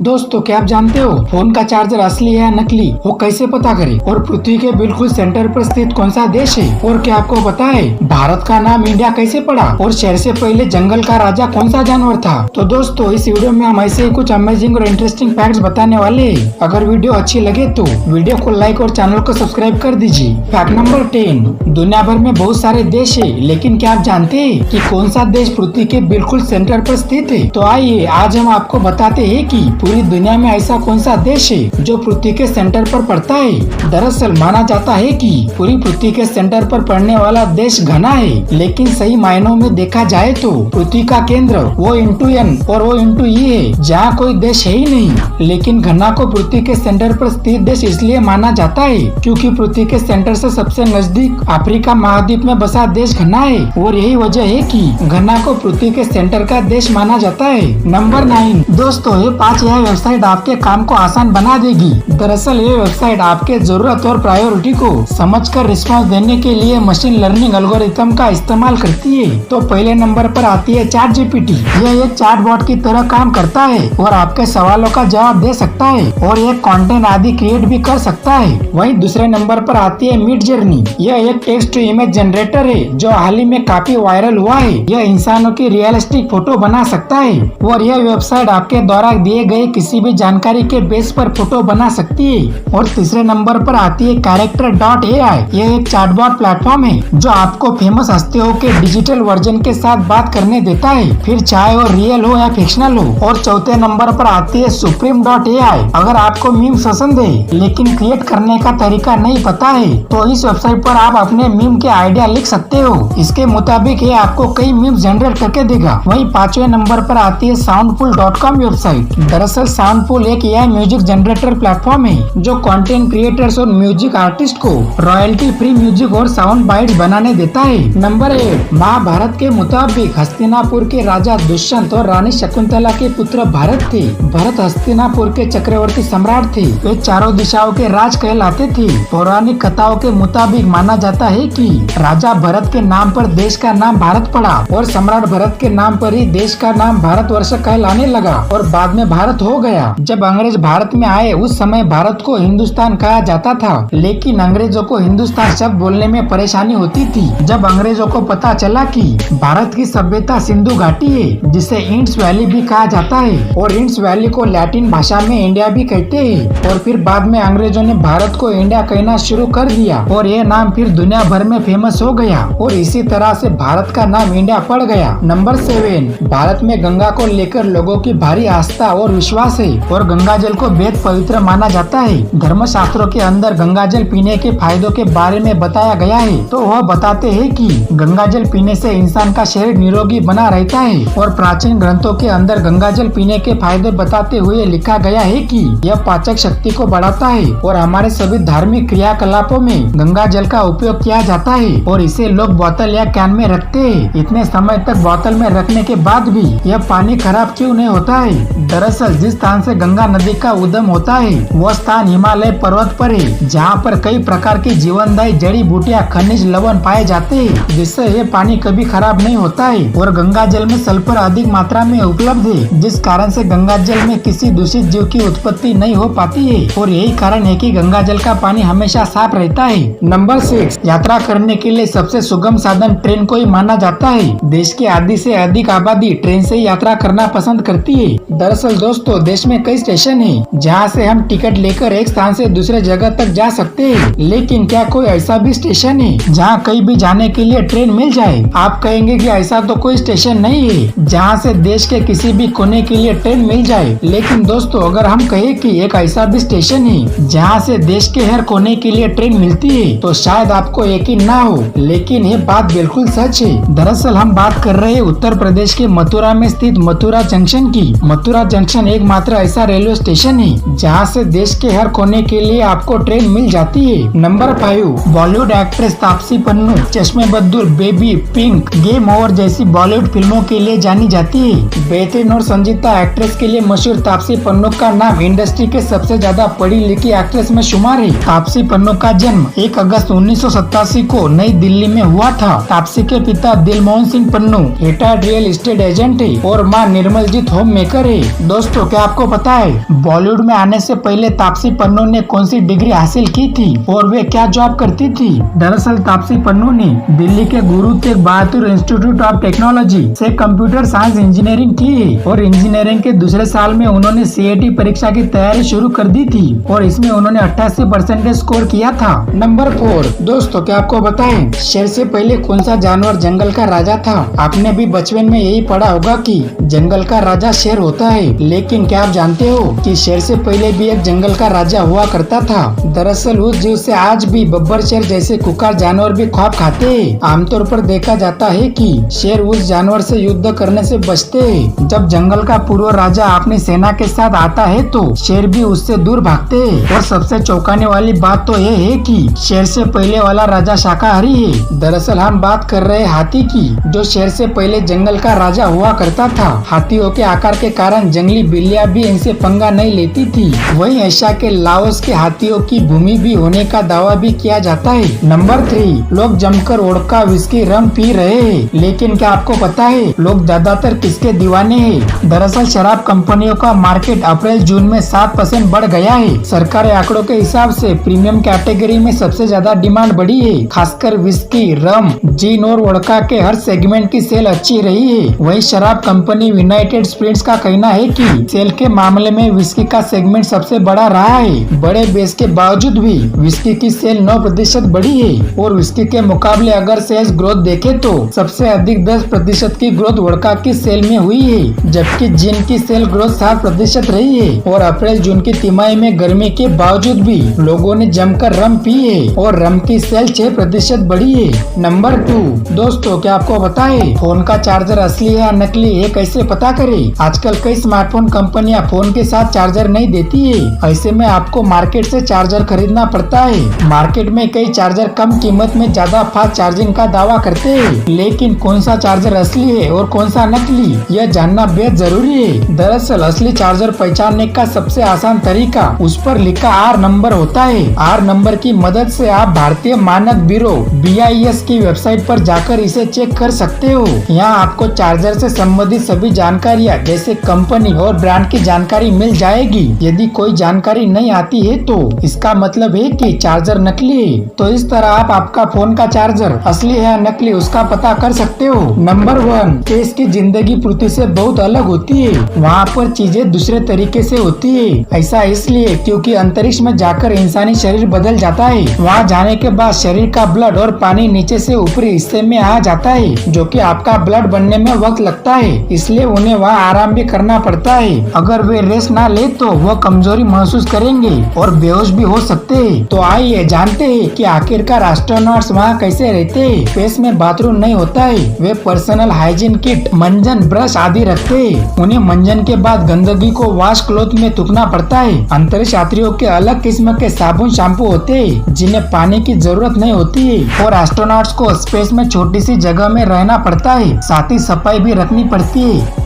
दोस्तों, क्या आप जानते हो फोन का चार्जर असली है या नकली, वो कैसे पता करें? और पृथ्वी के बिल्कुल सेंटर पर स्थित कौन सा देश है? और क्या आपको पता है भारत का नाम इंडिया कैसे पड़ा? और शेर से पहले जंगल का राजा कौन सा जानवर था? तो दोस्तों, इस वीडियो में हम ऐसे ही कुछ अमेजिंग और इंटरेस्टिंग फैक्ट्स बताने वाले हैं। अगर वीडियो अच्छी लगे तो वीडियो को लाइक और चैनल को सब्सक्राइब कर दीजिए। फैक्ट नंबर 10, दुनिया भर में बहुत सारे देश है, लेकिन क्या आप जानते हैं कि कौन सा देश पृथ्वी के बिल्कुल सेंटर पर स्थित है? तो आइए आज हम आपको बताते हैं कि पूरी दुनिया में ऐसा कौन सा देश है जो पृथ्वी के सेंटर पर पड़ता है। दरअसल माना जाता है कि पूरी पृथ्वी के सेंटर पर पड़ने वाला देश घना है, लेकिन सही मायनों में देखा जाए तो पृथ्वी का केंद्र वो इंटू एन और वो इंटू ई है, जहाँ कोई देश है ही नहीं। लेकिन घना को पृथ्वी के सेंटर पर स्थित देश इसलिए माना जाता है क्योंकि पृथ्वी के सेंटर से सबसे नजदीक अफ्रीका महाद्वीप में बसा देश घना है, और यही वजह है कि घना को पृथ्वी के सेंटर का देश माना जाता है। नंबर 9, दोस्तों, ये 5 यह वेबसाइट आपके काम को आसान बना देगी। दरअसल ये वेबसाइट आपके जरूरत और प्रायोरिटी को समझकर रिस्पांस देने के लिए मशीन लर्निंग एल्गोरिथम का इस्तेमाल करती है। तो पहले नंबर पर आती है चैट जीपीटी। यह एक चैटबॉट की तरह काम करता है और आपके सवालों का जवाब दे सकता है और ये कंटेंट आदि क्रिएट भी कर सकता है। वहीं दूसरे नंबर पर आती है मिडजर्नी। यह एक टेक्स्ट टू इमेज जनरेटर है जो हाल ही में काफी वायरल हुआ है। यह इंसानों की रियलिस्टिक फोटो बना सकता है और यह वेबसाइट आपके द्वारा दिए गए किसी भी जानकारी के बेस पर फोटो बना सकती है। और तीसरे नंबर पर आती है character.ai। यह एक चैटबॉट प्लेटफॉर्म है जो आपको फेमस हस्तियों के डिजिटल वर्जन के साथ बात करने देता है, फिर चाहे वो रियल हो या फिक्शनल हो। और चौथे नंबर पर आती है supreme.ai। अगर आपको मीम्स पसंद है लेकिन क्रिएट करने का तरीका नहीं पता है तो इस वेबसाइट पर आप अपने मीम के आइडिया लिख सकते हो। इसके मुताबिक ये आपको कई मीम जनरेट करके देगा। वहीं 5वें नंबर पर आती है soundful.com वेबसाइट। दरअसल साउंडफुल एक एआई म्यूजिक जनरेटर प्लेटफॉर्म है जो कंटेंट क्रिएटर्स और म्यूजिक आर्टिस्ट को रॉयल्टी फ्री म्यूजिक और साउंड बाइट्स बनाने देता है। नंबर 8, महाभारत के मुताबिक हस्तिनापुर के राजा दुष्यंत और रानी शकुंतला के पुत्र भरत थे। भरत हस्तिनापुर के चक्रवर्ती सम्राट थे। वे चारों दिशाओं के राज कहलाते थे। पौराणिक कथाओं के मुताबिक माना जाता है कि राजा भरत के नाम पर देश का नाम भारत पड़ा और सम्राट भरत के नाम पर ही देश का नाम भारतवर्ष कहलाने लगा और बाद में भारत हो गया। जब अंग्रेज भारत में आए उस समय भारत को हिंदुस्तान कहा जाता था, लेकिन अंग्रेजों को हिंदुस्तान शब्द बोलने में परेशानी होती थी। जब अंग्रेजों को पता चला कि भारत की सभ्यता सिंधु घाटी है जिसे इंड्स वैली भी कहा जाता है और इंड्स वैली को लैटिन भाषा में इंडिया भी कहते हैं, और फिर बाद में अंग्रेजों ने भारत को इंडिया कहना शुरू कर दिया और ये नाम फिर दुनिया भर में फेमस हो गया और इसी तरह से भारत का नाम इंडिया पड़ गया। नंबर 7, भारत में गंगा को लेकर लोगों की भारी आस्था और विश्वास है और गंगा जल को बेहद पवित्र माना जाता है। धर्मशास्त्रों के अंदर गंगा जल पीने के फायदों के बारे में बताया गया है। तो वह बताते हैं कि गंगा जल पीने से इंसान का शरीर निरोगी बना रहता है और प्राचीन ग्रंथों के अंदर गंगा जल पीने के फायदे बताते हुए लिखा गया है कि यह पाचक शक्ति को बढ़ाता है और हमारे सभी धार्मिक क्रियाकलापों में गंगा जल का उपयोग किया जाता है और इसे लोग बोतल या कैन में रखते हैं। इतने समय तक बोतल में रखने के बाद भी यह पानी खराब क्यों नहीं होता है? दरअसल जिस स्थान से गंगा नदी का उद्गम होता है वह स्थान हिमालय पर्वत पर है, जहाँ पर कई प्रकार की जीवनदायी जड़ी बूटियाँ, खनिज, लवण पाए जाते हैं, जिससे ये पानी कभी खराब नहीं होता है। और गंगा जल में सल्फर अधिक मात्रा में उपलब्ध है, जिस कारण से गंगा जल में किसी दूषित जीव की उत्पत्ति नहीं हो पाती है और यही कारण है कि गंगा जल का पानी हमेशा साफ रहता है। नंबर 6, यात्रा करने के लिए सबसे सुगम साधन ट्रेन को ही माना जाता है। देश की आधी से अधिक आबादी ट्रेन से यात्रा करना पसंद करती है। दरअसल दोस्तों, देश में कई स्टेशन है जहाँ से हम टिकट लेकर एक स्थान से दूसरे जगह तक जा सकते हैं, लेकिन क्या कोई ऐसा भी स्टेशन है जहाँ कहीं भी जाने के लिए ट्रेन मिल जाए? आप कहेंगे कि ऐसा तो कोई स्टेशन नहीं है जहाँ से देश के किसी भी कोने के लिए ट्रेन मिल जाए। लेकिन दोस्तों, अगर हम कहें कि एक ऐसा भी स्टेशन है जहाँ से देश के हर कोने के लिए ट्रेन मिलती है तो शायद आपको यकीन ना हो, लेकिन ये बात बिल्कुल सच है। दरअसल हम बात कर रहे हैं उत्तर प्रदेश के मथुरा में स्थित मथुरा जंक्शन की। मथुरा जंक्शन एकमात्र ऐसा रेलवे स्टेशन है जहाँ से देश के हर कोने के लिए आपको ट्रेन मिल जाती है। नंबर 5, बॉलीवुड एक्ट्रेस तापसी पन्नू चश्मे बद्दुल, बेबी, पिंक, गेम ओवर जैसी बॉलीवुड फिल्मों के लिए जानी जाती है। बेहतरीन और संजीदा एक्ट्रेस के लिए मशहूर तापसी पन्नू का नाम इंडस्ट्री के सबसे ज्यादा पढ़ी लिखी एक्ट्रेस में शुमार है। तापसी पन्नू का जन्म 1 अगस्त 1987 को नई दिल्ली में हुआ था। तापसी के पिता Dilmohan Singh Pannu retired real estate agent है और मां निर्मलजीत होम मेकर है। दोस्तों, क्या आपको पता है बॉलीवुड में आने से पहले तापसी पन्नू ने कौन सी डिग्री हासिल की थी और वे क्या जॉब करती थी? दरअसल तापसी पन्नू ने दिल्ली के Guru Tegh Bahadur institute of technology से कंप्यूटर साइंस इंजीनियरिंग की और इंजीनियरिंग के दूसरे साल में उन्होंने CAT परीक्षा की तैयारी शुरू कर दी थी और इसमें उन्होंने 88% स्कोर किया था। नंबर 4, दोस्तों क्या आपको बताएं शेर से पहले कौन सा जानवर जंगल का राजा था? आपने भी बचपन में यही पढ़ा होगा कि जंगल का राजा शेर होता है, लेकिन क्या आप जानते हो कि शेर से पहले भी एक जंगल का राजा हुआ करता था? दरअसल उस जीव से आज भी बब्बर शेर जैसे खुंखार जानवर भी खौफ खाते हैं। आमतौर पर देखा जाता है कि शेर उस जानवर से युद्ध करने से बचते हैं। जब जंगल का पूर्व राजा अपनी सेना के साथ आता है तो शेर भी उससे दूर भागते हैं। और सबसे चौंकाने वाली बात तो ये है कि शेर से पहले वाला राजा शाकाहारी है। दरअसल हम बात कर रहे हाथी की, जो शेर से पहले जंगल का राजा हुआ करता था। हाथियों के आकार के कारण जंगली बिल्लियां भी इनसे पंगा नहीं लेती थी। वहीं एशिया के लाओस के हाथियों की भूमि भी होने का दावा भी किया जाता है। नंबर 3, लोग जमकर वोडका, विस्की, रम पी रहे हैं, लेकिन क्या आपको पता है लोग ज्यादातर किसके दीवाने हैं? दरअसल शराब कंपनियों का मार्केट अप्रैल जून में 7% बढ़ गया है। सरकारी आंकड़ों के हिसाब से प्रीमियम कैटेगरी में सबसे ज्यादा डिमांड बढ़ी है। खासकर विस्की, रम, जीन और वोडका के हर सेगमेंट की सेल अच्छी रही है। वहीं शराब कंपनी यूनाइटेड स्पिरिट्स का कहना है कि सेल के मामले में विस्की का सेगमेंट सबसे बड़ा रहा है। बड़े बेस के बावजूद भी विस्की की सेल 9% बढ़ी है और विस्की के मुकाबले अगर सेल्स ग्रोथ देखे तो सबसे अधिक 10% की ग्रोथ वोडका की सेल में हुई है, जबकि जिन की सेल ग्रोथ 7% रही है। और अप्रैल जून की तिमाही में गर्मी के बावजूद भी लोगों ने जमकर रम पी है और रम की सेल 6% बढ़ी है। नंबर 2, दोस्तों क्या आपको पता है फोन का चार्जर असली है या नकली है कैसे पता करें? आजकल कई स्मार्टफोन कंपनियां फोन के साथ चार्जर नहीं देती है। ऐसे में आपको मार्केट से चार्जर खरीदना पड़ता है। मार्केट में कई चार्जर कम कीमत में ज्यादा फास्ट चार्जिंग का दावा करते हैं, लेकिन कौन सा चार्जर असली है और कौन सा नकली, यह जानना बेहद जरूरी है। दरअसल असली चार्जर पहचानने का सबसे आसान तरीका उस पर लिखा R नंबर होता है। R नंबर की मदद से आप भारतीय मानक ब्यूरो BIS की वेबसाइट पर जाकर इसे चेक कर सकते हो। यहाँ आपको चार्जर से संबंधित सभी जानकारियाँ जैसे कंपनी और ब्रांड की जानकारी मिल जाएगी। यदि कोई जानकारी नहीं आती है तो इसका मतलब है कि चार्जर नकली है। तो इस तरह आप आपका फोन का चार्जर असली है या नकली उसका पता कर सकते हो। नंबर 1, स्पेस की जिंदगी पृथ्वी से बहुत अलग होती है। वहाँ पर चीजें दूसरे तरीके से होती है। ऐसा इसलिए क्योंकि अंतरिक्ष में जाकर इंसानी शरीर बदल जाता है। वहाँ जाने के बाद शरीर का ब्लड और पानी नीचे से ऊपरी हिस्से में आ जाता है, जो कि आपका ब्लड बनने में वक्त लगता है। इसलिए उन्हें वहाँ आराम भी करना पड़ता है। अगर वे रेस्ट ना ले तो वो कमजोरी महसूस करेंगे और बेहोश भी हो सकते हैं। तो आइए जानते हैं कि आखिरकार एस्ट्रोनॉट्स वहाँ कैसे रहते हैं। स्पेस में बाथरूम नहीं होता है। वे पर्सनल हाइजीन किट, मंजन, ब्रश आदि रखते हैं। उन्हें मंजन के बाद गंदगी को वॉश क्लॉथ में थूकना पड़ता है। अंतरिक्ष यात्रियों के अलग किस्म के साबुन, शैम्पू होते हैं जिन्हें पानी की जरूरत नहीं होती है। और एस्ट्रोनॉट्स को स्पेस में छोटी सी जगह में रहना पड़ता है, साथ ही सफाई भी रखनी पड़ती है।